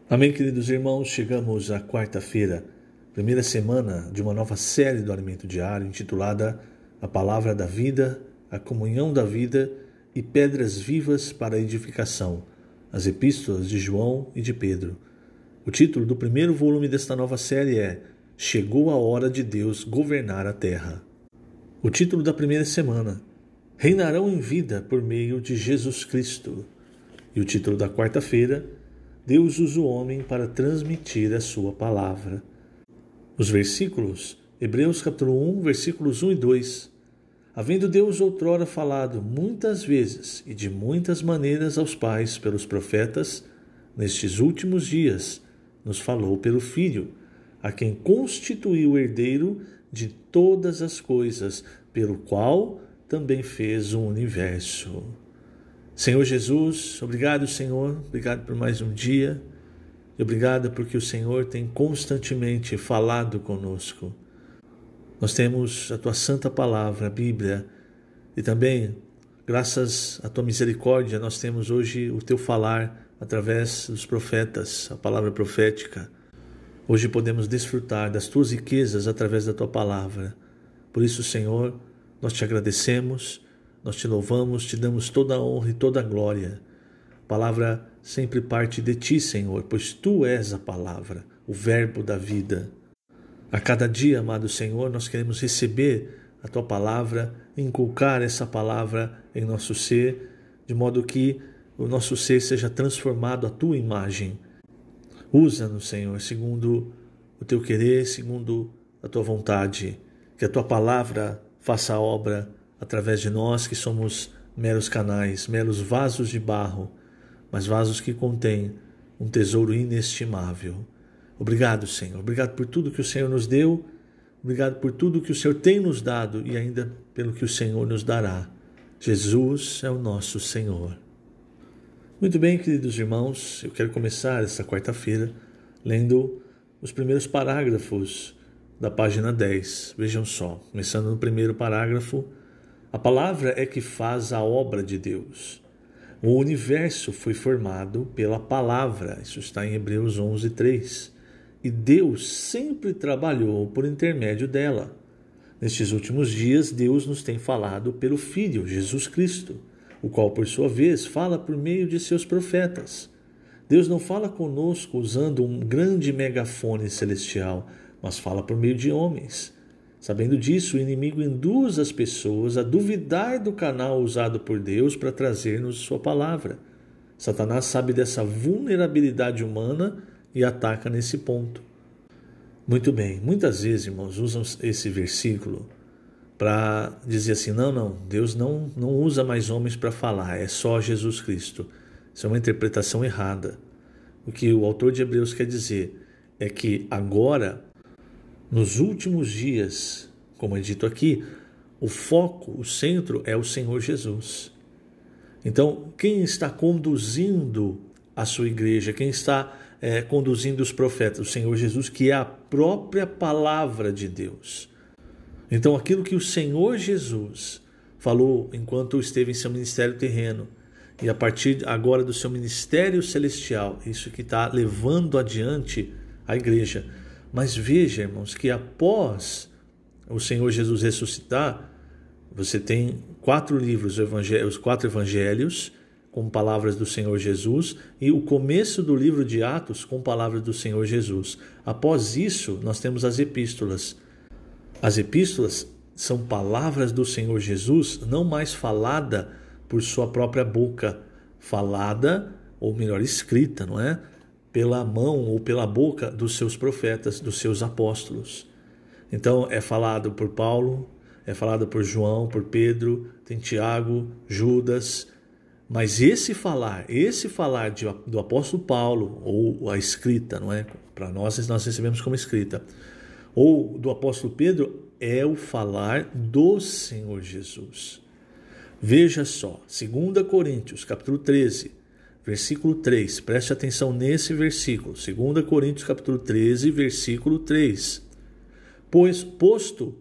Amém, queridos irmãos, chegamos à quarta-feira, primeira semana de uma nova série do Alimento Diário, intitulada A Palavra da Vida, a Comunhão da Vida e Pedras Vivas para a Edificação, as Epístolas de João e de Pedro. O título do primeiro volume desta nova série é Chegou a Hora de Deus Governar a Terra. O título da primeira semana, Reinarão em Vida por meio de Jesus Cristo. E o título da quarta-feira, Deus usa o homem para transmitir a sua palavra. Os versículos, Hebreus capítulo 1, versículos 1 e 2. Havendo Deus outrora falado muitas vezes e de muitas maneiras aos pais pelos profetas, nestes últimos dias nos falou pelo Filho, a quem constituiu herdeiro de todas as coisas, pelo qual também fez o universo. Senhor Jesus, obrigado, Senhor, obrigado por mais um dia e obrigado porque o Senhor tem constantemente falado conosco. Nós temos a Tua Santa Palavra, a Bíblia, e também, graças à Tua misericórdia, nós temos hoje o Teu falar através dos profetas, a palavra profética. Hoje podemos desfrutar das Tuas riquezas através da Tua Palavra. Por isso, Senhor, nós Te agradecemos, nós Te louvamos, Te damos toda a honra e toda a glória. A palavra sempre parte de Ti, Senhor, pois Tu és a palavra, o verbo da vida. A cada dia, amado Senhor, nós queremos receber a Tua palavra, inculcar essa palavra em nosso ser, de modo que o nosso ser seja transformado à Tua imagem. Usa-nos, Senhor, segundo o Teu querer, segundo a Tua vontade, que a Tua palavra faça a obra através de nós que somos meros canais, meros vasos de barro, mas vasos que contêm um tesouro inestimável. Obrigado, Senhor. Obrigado por tudo que o Senhor nos deu, obrigado por tudo que o Senhor tem nos dado e ainda pelo que o Senhor nos dará. Jesus é o nosso Senhor. Muito bem, queridos irmãos, eu quero começar esta quarta-feira lendo os primeiros parágrafos da página 10. Vejam só, começando no primeiro parágrafo, a palavra é que faz a obra de Deus. O universo foi formado pela palavra, isso está em Hebreus 11, 3. E Deus sempre trabalhou por intermédio dela. Nestes últimos dias, Deus nos tem falado pelo Filho, Jesus Cristo, o qual, por sua vez, fala por meio de seus profetas. Deus não fala conosco usando um grande megafone celestial, mas fala por meio de homens. Sabendo disso, o inimigo induz as pessoas a duvidar do canal usado por Deus para trazer-nos sua palavra. Satanás sabe dessa vulnerabilidade humana e ataca nesse ponto. Muito bem, muitas vezes, irmãos, usam esse versículo para dizer assim, não, Deus não usa mais homens para falar, é só Jesus Cristo. Isso é uma interpretação errada. O que o autor de Hebreus quer dizer é que agora, nos últimos dias, como é dito aqui, o foco, o centro é o Senhor Jesus. Então, quem está conduzindo a sua igreja, quem está conduzindo os profetas? O Senhor Jesus, que é a própria palavra de Deus. Então, aquilo que o Senhor Jesus falou enquanto esteve em seu ministério terreno, e a partir agora do seu ministério celestial, isso que está levando adiante a igreja. Mas veja, irmãos, que após o Senhor Jesus ressuscitar, você tem 4 livros, os 4 evangelhos, com palavras do Senhor Jesus, e o começo do livro de Atos com palavras do Senhor Jesus. Após isso, nós temos as epístolas. As epístolas são palavras do Senhor Jesus, não mais falada por sua própria boca, falada, ou melhor, escrita, não é? Pela mão ou pela boca dos seus profetas, dos seus apóstolos. Então é falado por Paulo, é falado por João, por Pedro, tem Tiago, Judas. Mas esse falar do apóstolo Paulo, ou a escrita, não é? Para nós recebemos como escrita, ou do apóstolo Pedro, é o falar do Senhor Jesus. Veja só, 2 Coríntios, capítulo 13, versículo 3, preste atenção nesse versículo, 2 Coríntios capítulo 13, versículo 3. Pois, posto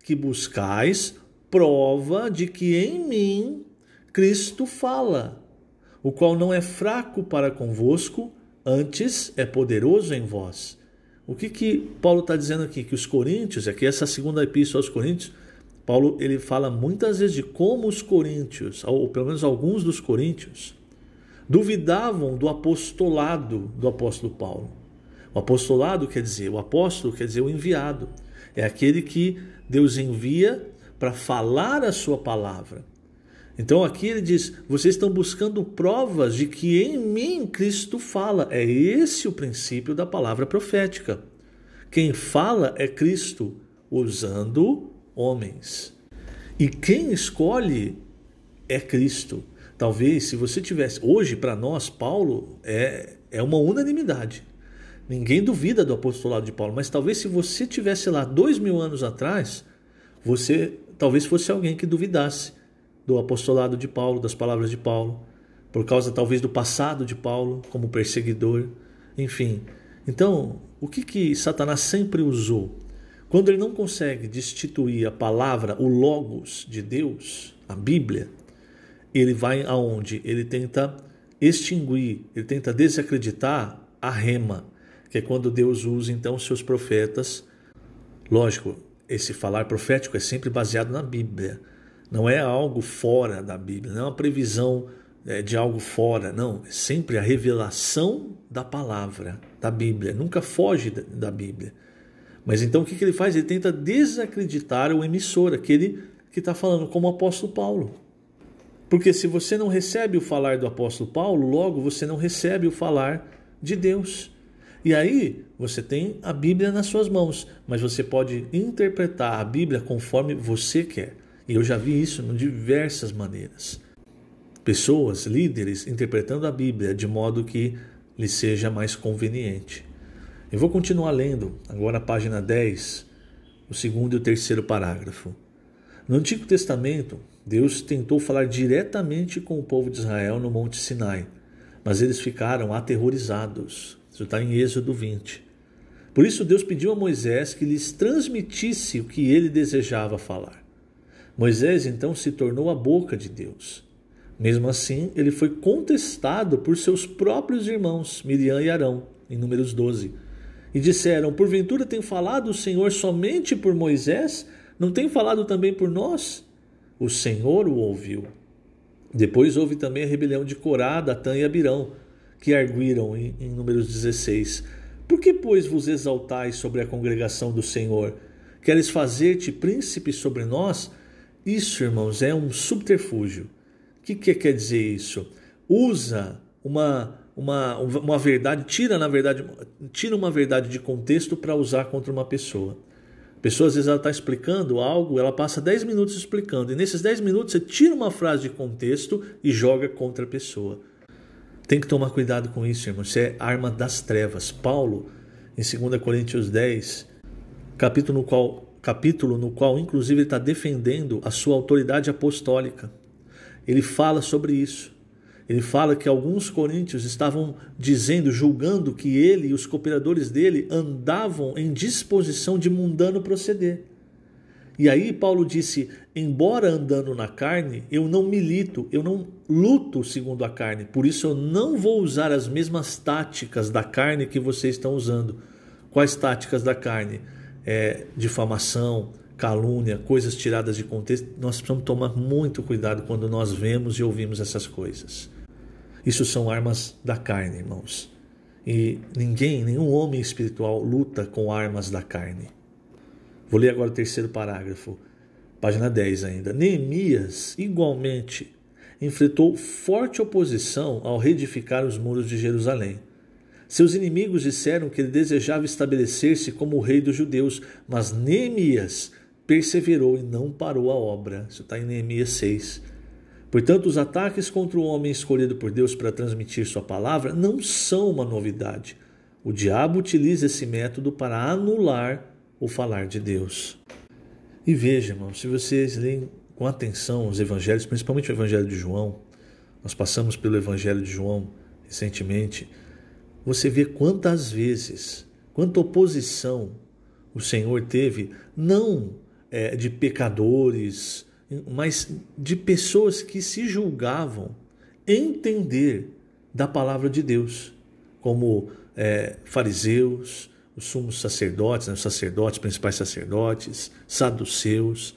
que buscais prova de que em mim Cristo fala, o qual não é fraco para convosco, antes é poderoso em vós. O que Paulo está dizendo aqui? Que os coríntios, aqui essa segunda epístola aos coríntios, Paulo ele fala muitas vezes de como os coríntios, ou pelo menos alguns dos coríntios, duvidavam do apostolado do apóstolo Paulo. O apostolado quer dizer, o apóstolo quer dizer o enviado. É aquele que Deus envia para falar a sua palavra. Então aqui ele diz, vocês estão buscando provas de que em mim Cristo fala. É esse o princípio da palavra profética. Quem fala é Cristo, usando homens. E quem escolhe é Cristo. Talvez se você tivesse, hoje para nós, Paulo é uma unanimidade. Ninguém duvida do apostolado de Paulo, mas talvez se você tivesse lá 2000 anos atrás, você talvez fosse alguém que duvidasse do apostolado de Paulo, das palavras de Paulo, por causa talvez do passado de Paulo como perseguidor, enfim. Então, o que Satanás sempre usou? Quando ele não consegue destituir a palavra, o logos de Deus, a Bíblia, ele vai aonde? Ele tenta extinguir, ele tenta desacreditar a rema, que é quando Deus usa então os seus profetas. Lógico, esse falar profético é sempre baseado na Bíblia. Não é algo fora da Bíblia, não é uma previsão de algo fora, não. É sempre a revelação da palavra, da Bíblia. Nunca foge da Bíblia. Mas então o que ele faz? Ele tenta desacreditar o emissor, aquele que está falando como o apóstolo Paulo. Porque se você não recebe o falar do apóstolo Paulo, logo você não recebe o falar de Deus. E aí você tem a Bíblia nas suas mãos, mas você pode interpretar a Bíblia conforme você quer. E eu já vi isso de diversas maneiras. Pessoas, líderes, interpretando a Bíblia de modo que lhe seja mais conveniente. Eu vou continuar lendo, agora a página 10, o segundo e o terceiro parágrafo. No Antigo Testamento, Deus tentou falar diretamente com o povo de Israel no Monte Sinai, mas eles ficaram aterrorizados. Isso está em Êxodo 20. Por isso Deus pediu a Moisés que lhes transmitisse o que ele desejava falar. Moisés então se tornou a boca de Deus. Mesmo assim, ele foi contestado por seus próprios irmãos, Miriam e Arão, em Números 12. E disseram, porventura tem falado o Senhor somente por Moisés? Não tem falado também por nós? O Senhor o ouviu. Depois houve também a rebelião de Corá, Datã e Abirão, que arguíram em Números 16. Por que, pois, vos exaltais sobre a congregação do Senhor? Queres fazer-te príncipe sobre nós? Isso, irmãos, é um subterfúgio. O que quer dizer isso? Usa uma verdade, tira uma verdade de contexto para usar contra uma pessoa. A pessoa às vezes ela está explicando algo, ela passa 10 minutos explicando, e nesses 10 minutos você tira uma frase de contexto e joga contra a pessoa. Tem que tomar cuidado com isso, irmão. Isso é arma das trevas. Paulo, em 2 Coríntios 10, capítulo no qual inclusive ele está defendendo a sua autoridade apostólica. Ele fala sobre isso. Ele fala que alguns coríntios estavam dizendo, julgando que ele e os cooperadores dele andavam em disposição de mundano proceder. E aí Paulo disse, embora andando na carne, eu não milito, eu não luto segundo a carne, por isso eu não vou usar as mesmas táticas da carne que vocês estão usando. Quais táticas da carne? Difamação, calúnia, coisas tiradas de contexto. Nós precisamos tomar muito cuidado quando nós vemos e ouvimos essas coisas. Isso são armas da carne, irmãos. E nenhum homem espiritual luta com armas da carne. Vou ler agora o terceiro parágrafo, página 10 ainda. Neemias, igualmente, enfrentou forte oposição ao reedificar os muros de Jerusalém. Seus inimigos disseram que ele desejava estabelecer-se como o rei dos judeus, mas Neemias perseverou e não parou a obra. Isso está em Neemias 6. Portanto, os ataques contra o homem escolhido por Deus para transmitir sua palavra não são uma novidade. O diabo utiliza esse método para anular o falar de Deus. E veja, irmãos, se vocês leem com atenção os evangelhos, principalmente o evangelho de João, nós passamos pelo evangelho de João recentemente, você vê quantas vezes, quanta oposição o Senhor teve, não de pecadores, mas de pessoas que se julgavam entender da palavra de Deus. como fariseus, os sumos sacerdotes, os sacerdotes, principais sacerdotes, saduceus.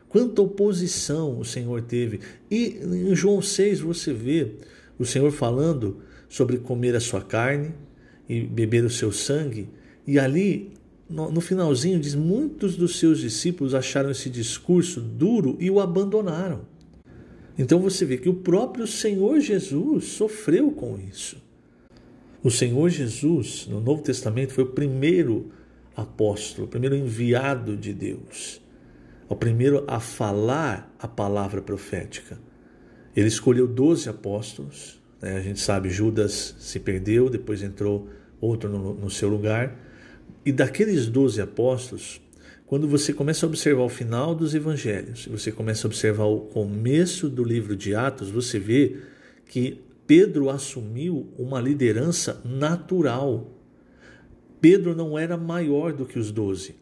Quanta oposição o Senhor teve. E em João 6 você vê o Senhor falando sobre comer a sua carne e beber o seu sangue. E ali, no finalzinho, diz: muitos dos seus discípulos acharam esse discurso duro e o abandonaram. Então você vê que o próprio Senhor Jesus sofreu com isso. O Senhor Jesus, no Novo Testamento, foi o primeiro apóstolo, o primeiro enviado de Deus, o primeiro a falar a palavra profética. Ele escolheu 12 apóstolos, a gente sabe, Judas se perdeu, depois entrou outro no seu lugar. E daqueles 12 apóstolos, quando você começa a observar o final dos evangelhos, você começa a observar o começo do livro de Atos, você vê que Pedro assumiu uma liderança natural. Pedro não era maior do que os 12.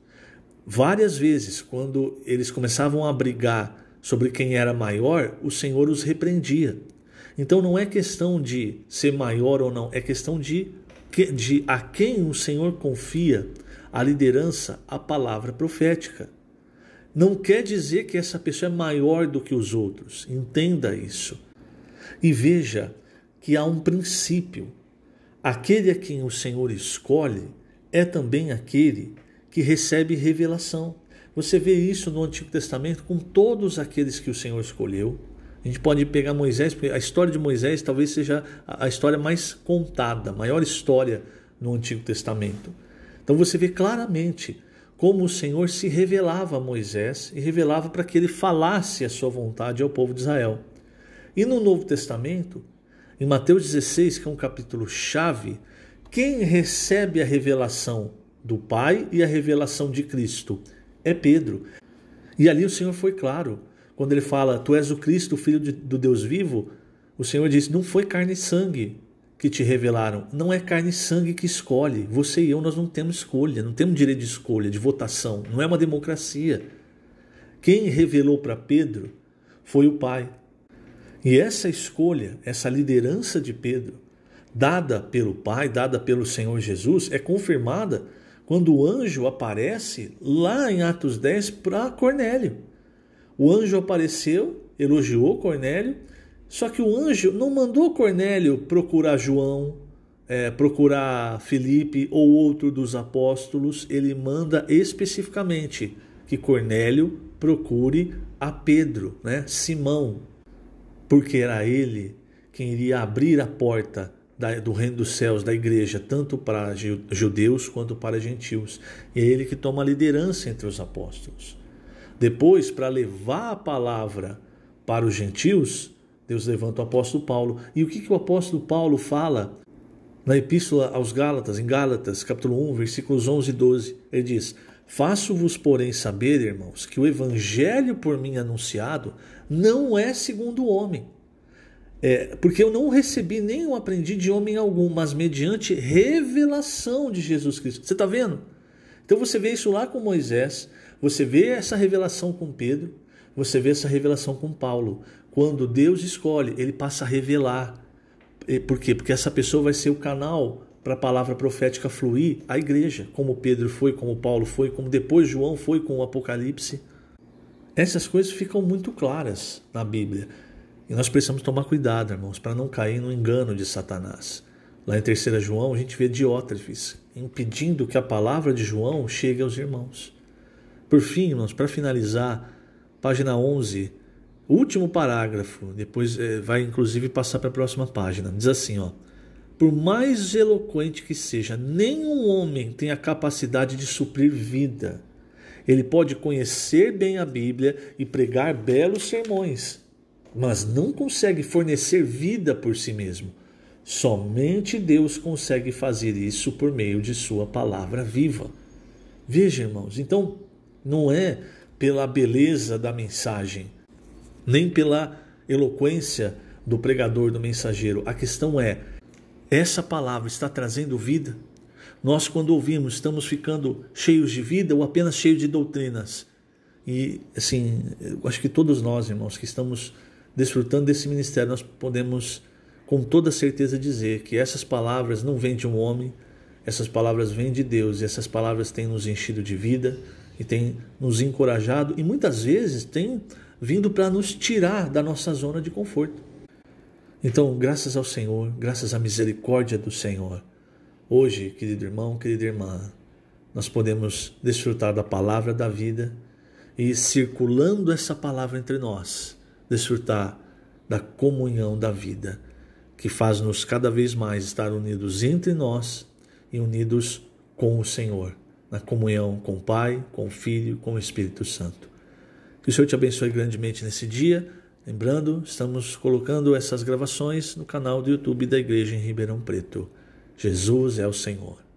Várias vezes, quando eles começavam a brigar sobre quem era maior, o Senhor os repreendia. Então não é questão de ser maior ou não, é questão de a quem o Senhor confia a liderança, a palavra profética. Não quer dizer que essa pessoa é maior do que os outros. Entenda isso. E veja que há um princípio. Aquele a quem o Senhor escolhe é também aquele que recebe revelação. Você vê isso no Antigo Testamento com todos aqueles que o Senhor escolheu. A gente pode pegar Moisés, porque a história de Moisés talvez seja a história mais contada, a maior história no Antigo Testamento. Então você vê claramente como o Senhor se revelava a Moisés e revelava para que ele falasse a sua vontade ao povo de Israel. E no Novo Testamento, em Mateus 16, que é um capítulo chave, quem recebe a revelação do Pai e a revelação de Cristo é Pedro. E ali o Senhor foi claro. Quando ele fala: tu és o Cristo, o Filho do Deus vivo, o Senhor disse: não foi carne e sangue que te revelaram. Não é carne e sangue que escolhe. Você e eu, nós não temos escolha, não temos direito de escolha, de votação. Não é uma democracia. Quem revelou para Pedro foi o Pai. E essa escolha, essa liderança de Pedro, dada pelo Pai, dada pelo Senhor Jesus, é confirmada quando o anjo aparece lá em Atos 10 para Cornélio. O anjo apareceu, elogiou Cornélio, só que o anjo não mandou Cornélio procurar João, procurar Filipe ou outro dos apóstolos. Ele manda especificamente que Cornélio procure a Pedro, Simão, porque era ele quem iria abrir a porta do reino dos céus, da igreja, tanto para judeus quanto para gentios. E é ele que toma a liderança entre os apóstolos. Depois, para levar a palavra para os gentios, Deus levanta o apóstolo Paulo. E o que o apóstolo Paulo fala na epístola aos Gálatas, em Gálatas, capítulo 1, versículos 11 e 12? Ele diz: faço-vos, porém, saber, irmãos, que o evangelho por mim anunciado não é segundo o homem. Porque eu não recebi nem o aprendi de homem algum, mas mediante revelação de Jesus Cristo. Você está vendo? Então você vê isso lá com Moisés, você vê essa revelação com Pedro, você vê essa revelação com Paulo. Quando Deus escolhe, ele passa a revelar. Por quê? Porque essa pessoa vai ser o canal para a palavra profética fluir à igreja, como Pedro foi, como Paulo foi, como depois João foi com o Apocalipse. Essas coisas ficam muito claras na Bíblia. E nós precisamos tomar cuidado, irmãos, para não cair no engano de Satanás. Lá em 3 João, a gente vê Diótrefes impedindo que a palavra de João chegue aos irmãos. Por fim, irmãos, para finalizar, página 11, último parágrafo, depois vai inclusive passar para a próxima página. Diz assim, por mais eloquente que seja, nenhum homem tem a capacidade de suprir vida. Ele pode conhecer bem a Bíblia e pregar belos sermões, mas não consegue fornecer vida por si mesmo. Somente Deus consegue fazer isso por meio de sua palavra viva. Veja, irmãos, então não é pela beleza da mensagem, nem pela eloquência do pregador, do mensageiro. A questão é, essa palavra está trazendo vida? Nós, quando ouvimos, estamos ficando cheios de vida ou apenas cheios de doutrinas? E, assim, eu acho que todos nós, irmãos, que estamos desfrutando desse ministério, nós podemos com toda certeza dizer que essas palavras não vêm de um homem, essas palavras vêm de Deus, e essas palavras têm nos enchido de vida e têm nos encorajado e muitas vezes têm vindo para nos tirar da nossa zona de conforto. Então, graças ao Senhor, graças à misericórdia do Senhor, hoje, querido irmão, querida irmã, nós podemos desfrutar da palavra da vida e, circulando essa palavra entre nós, desfrutar da comunhão da vida, que faz-nos cada vez mais estar unidos entre nós e unidos com o Senhor, na comunhão com o Pai, com o Filho, com o Espírito Santo. Que o Senhor te abençoe grandemente nesse dia. Lembrando, estamos colocando essas gravações no canal do YouTube da Igreja em Ribeirão Preto. Jesus é o Senhor.